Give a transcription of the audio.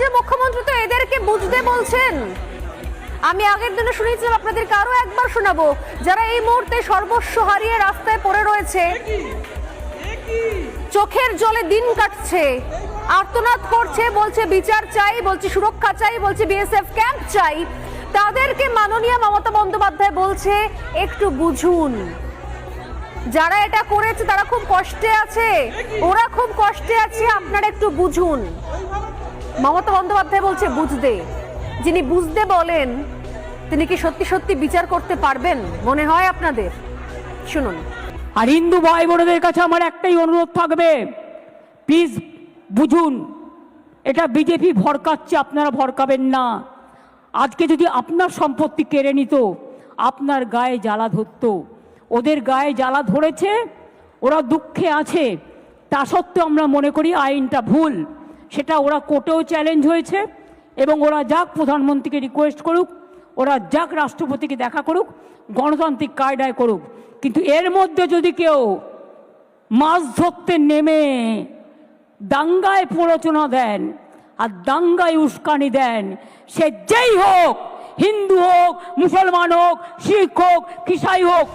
রাজ্যের মুখ্যমন্ত্রী তো এদেরকে বুঝতে বলছেন। আমি আগের দিনে শুনেছিলাম, আপনাদেরকে আরো একবার শোনাবো, যারা এই মুহূর্তে সর্বস্ব হারিয়ে রাস্তায় পড়ে রয়েছে, চোখের জলে দিন কাটছে, আর্তনাদ করছে, বলছে বিচার চাই, বলছে সুরক্ষা চাই, বলছে বিএসএফ ক্যাম্প চাই, তাদেরকে মাননীয় মমতা বন্দ্যোপাধ্যায় বলছে একটু বুঝুন। যারা এটা করেছে তারা খুব কষ্টে আছে, ওরা খুব কষ্টে আছে, আপনারা একটু বুঝুন। মমতা বন্দ্যোপাধ্যায় বলছে বুঝতে। যিনি বুঝতে বলেন তিনি কি সত্যি সত্যি বিচার করতে পারবেন মনে হয় আপনাদের? শুনুন। আর হিন্দু ভাই বোনদের কাছে আমার একটাই অনুরোধ থাকবে, প্লিজ বুঝুন, এটা বিজেপি ভড়কাচ্ছে, আপনারা ভড়কাবেন না। আজকে যদি আপনার সম্পত্তি কেড়ে নিত, আপনার গায়ে জ্বালা ধরত। ওদের গায়ে জ্বালা ধরেছে, ওরা দুঃখে আছে, তা সত্ত্বেও আমরা মনে করি আইনটা ভুল। সেটা ওরা কোর্টেও চ্যালেঞ্জ হয়েছে, এবং ওরা যাক প্রধানমন্ত্রীকে রিকোয়েস্ট করুক, ওরা যাক রাষ্ট্রপতিকে দেখা করুক, গণতান্ত্রিক কায়দায় করুক। কিন্তু এর মধ্যে যদি কেউ মাছ ধরতে নেমে দাঙ্গায় প্ররোচনা দেন আর দাঙ্গায় উস্কানি দেন, সে যেই হোক, হিন্দু হোক, মুসলমান হোক, শিখ হোক, খ্রিস্টান হোক,